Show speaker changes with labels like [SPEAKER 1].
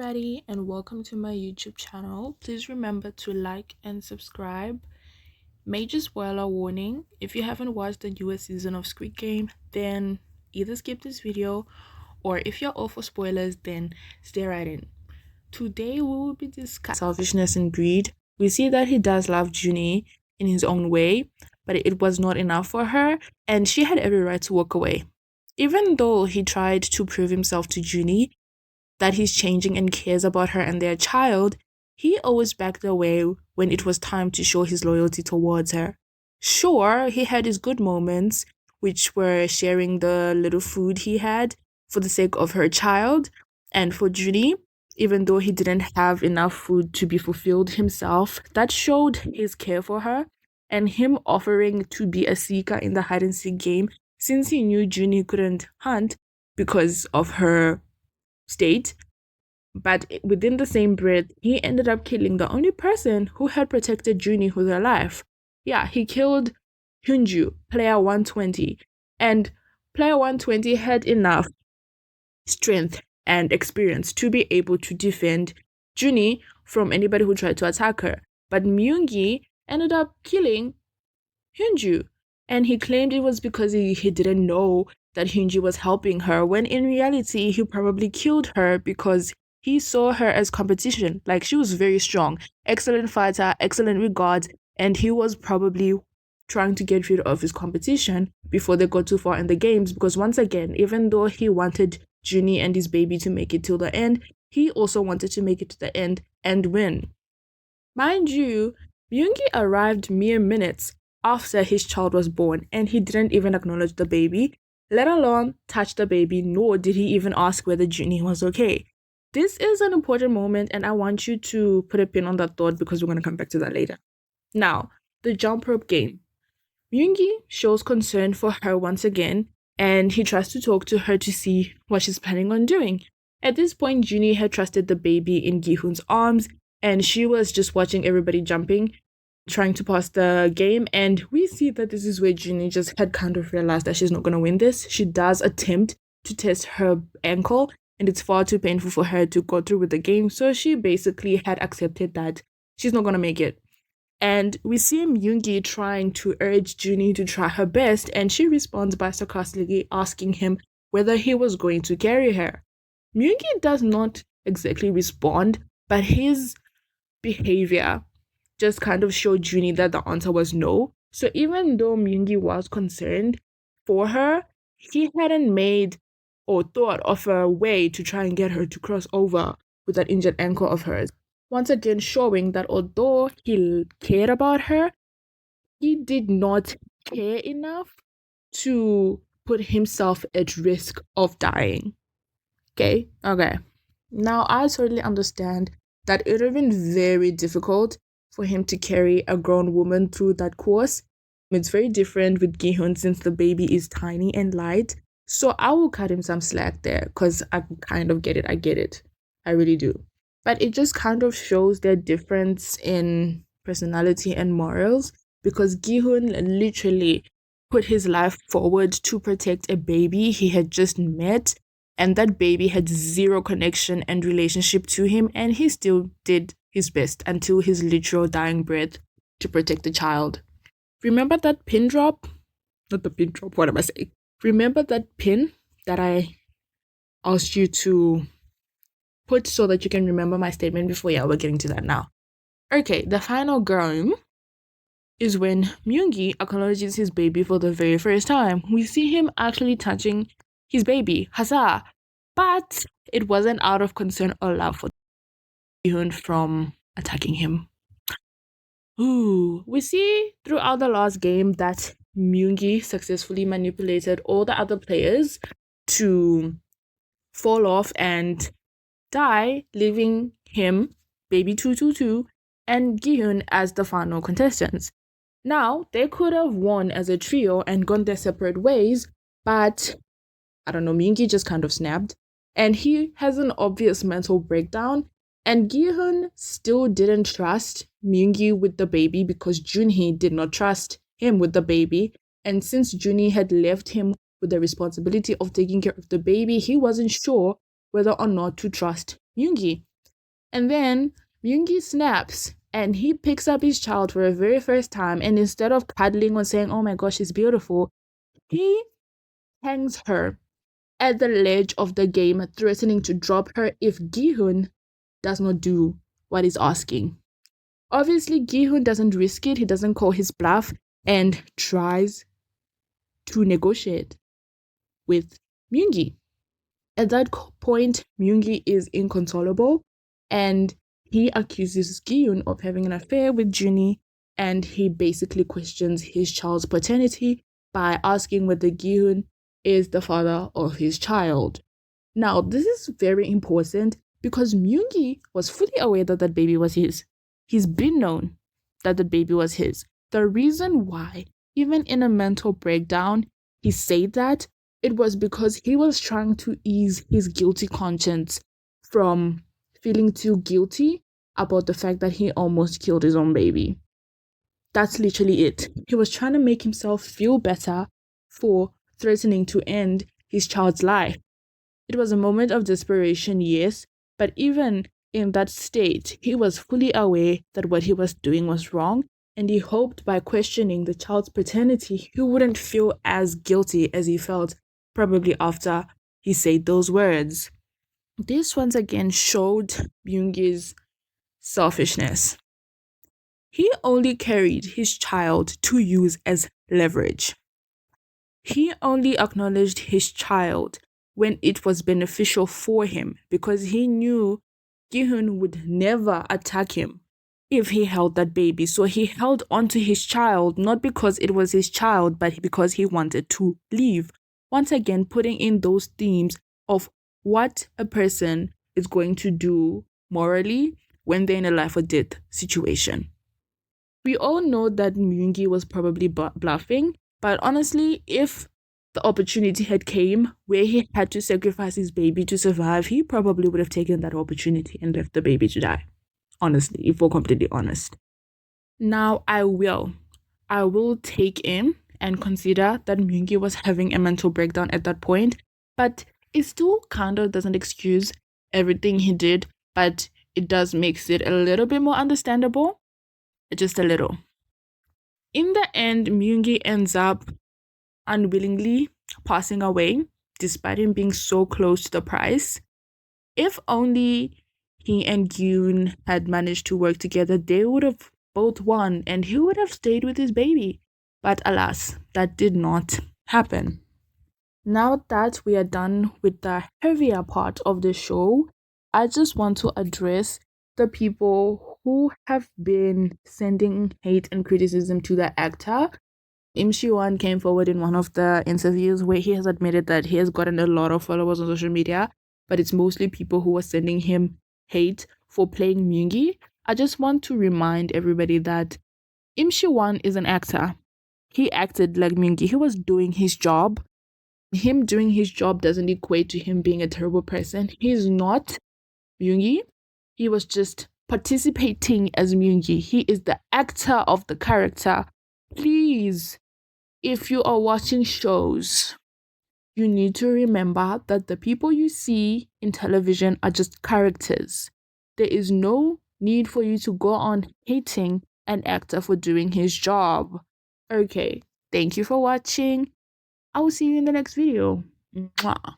[SPEAKER 1] everybody, and welcome to my YouTube channel. Please remember to like and subscribe. Major spoiler warning: if you haven't watched the newest season of Squid Game, then either skip this video, or if you're all for spoilers, then stay right in. Today we will be discussing selfishness and greed. We see that he does love Junie in his own way, but it was not enough for her, and she had every right to walk away. Even though he tried to prove himself to Junie that he's changing and cares about her and their child, he always backed away when it was time to show his loyalty towards her. Sure, he had his good moments, which were sharing the little food he had for the sake of her child and for Judy, even though he didn't have enough food to be fulfilled himself. That showed his care for her, and him offering to be a seeker in the hide and seek game since he knew Junie couldn't hunt because of her state. But within the same breath, he ended up killing the only person who had protected Junie with her life. Yeah, he killed Hyunju, player 120. And player 120 had enough strength and experience to be able to defend Junie from anybody who tried to attack her. But Myungi ended up killing Hyunju. And he claimed it was because he didn't know that Hyunju was helping her, when in reality, he probably killed her because he saw her as competition. Like, she was very strong, excellent fighter, excellent regards, and he was probably trying to get rid of his competition before they got too far in the games. Because once again, even though he wanted Junie and his baby to make it till the end, he also wanted to make it to the end and win. Mind you, Myungi arrived mere minutes after his child was born, and he didn't even acknowledge the baby, let alone touch the baby, nor did he even ask whether Junie was okay. This is an important moment, and I want you to put a pin on that thought because we're going to come back to that later. Now, the jump rope game. Myungi shows concern for her once again, and he tries to talk to her to see what she's planning on doing. At this point, Junie had trusted the baby in Gi-hoon's arms, and she was just watching everybody jumping, trying to pass the game. And we see that this is where Junie just had kind of realized that she's not going to win this. She does attempt to test her ankle, and it's far too painful for her to go through with the game. So she basically had accepted that she's not going to make it. And we see Myungi trying to urge Junie to try her best, and she responds by sarcastically asking him whether he was going to carry her. Myungi does not exactly respond, but his behavior just kind of showed Junie that the answer was no. So even though Myungi was concerned for her, he hadn't made or thought of a way to try and get her to cross over with that injured ankle of hers. Once again showing that although he cared about her, he did not care enough to put himself at risk of dying. Okay. Now, I totally understand that it would have been very difficult for him to carry a grown woman through that course. It's very different with Gi-hoon since the baby is tiny and light. So I will cut him some slack there because I kind of get it. I get it. I really do. But it just kind of shows their difference in personality and morals, because Gi-hoon literally put his life forward to protect a baby he had just met, and that baby had zero connection and relationship to him, and he still did his best until his literal dying breath to protect the child. Remember that pin drop? Not the pin drop, what am I saying? Remember that pin that I asked you to put so that you can remember my statement before? Yeah, we're getting to that now. Okay, the final game is when Myungi acknowledges his baby for the very first time. We see him actually touching his baby, Hasa, but it wasn't out of concern or love for Gi-hoon from attacking him. Ooh, we see throughout the last game that Myungi successfully manipulated all the other players to fall off and die, leaving him, baby 222, and Gi-hoon as the final contestants. Now, they could have won as a trio and gone their separate ways, but I don't know, Myungi just kind of snapped, and he has an obvious mental breakdown, and Gi-hoon still didn't trust Myungi with the baby because Junhee did not trust him with the baby, and since Junhee had left him with the responsibility of taking care of the baby, he wasn't sure whether or not to trust Myungi. And then Myungi snaps and he picks up his child for the very first time. And instead of cuddling or saying, oh my gosh, she's beautiful, he hangs her at the ledge of the game, threatening to drop her if Gi-hun does not do what he's asking. Obviously, Gi-hun doesn't risk it. He doesn't call his bluff and tries to negotiate with Myungi. At that point, Myungi is inconsolable and he accuses Gi-hun of having an affair with Junhee, and he basically questions his child's paternity by asking whether Gi-hun is the father of his child. Now, this is very important because Myungi was fully aware that that baby was his. He's been known that the baby was his. The reason why, even in a mental breakdown, he said that it was because he was trying to ease his guilty conscience from feeling too guilty about the fact that he almost killed his own baby. That's literally it. He was trying to make himself feel better for threatening to end his child's life. It was a moment of desperation, yes, but even in that state, he was fully aware that what he was doing was wrong, and he hoped by questioning the child's paternity, he wouldn't feel as guilty as he felt probably after he said those words. This once again showed Myungi's selfishness. He only carried his child to use as leverage. He only acknowledged his child when it was beneficial for him because he knew Gi-hun would never attack him if he held that baby. So he held onto his child not because it was his child, but because he wanted to leave. Once again, putting in those themes of what a person is going to do morally when they're in a life or death situation. We all know that Myungi was probably bluffing, but honestly, if the opportunity had came where he had to sacrifice his baby to survive, he probably would have taken that opportunity and left the baby to die. Honestly, if we're completely honest. Now, I will take in and consider that Myungi was having a mental breakdown at that point, but it still kind of doesn't excuse everything he did, but it does makes it a little bit more understandable. Just a little. In the end, Myungi ends up unwillingly passing away, despite him being so close to the prize. If only he and Gyun had managed to work together, they would have both won and he would have stayed with his baby. But alas, that did not happen. Now that we are done with the heavier part of the show, I just want to address the people who have been sending hate and criticism to the actor. Im Shi-won came forward in one of the interviews where he has admitted that he has gotten a lot of followers on social media, but it's mostly people who are sending him hate for playing Myungi. I just want to remind everybody that Im Shi-won is an actor. He acted like Myungi. He was doing his job. Him doing his job doesn't equate to him being a terrible person. He's not Myungi. He was just participating as Myungi. He is the actor of the character. Please, if you are watching shows, you need to remember that the people you see in television are just characters. There is no need for you to go on hating an actor for doing his job. Okay, thank you for watching. I will see you in the next video. Mwah.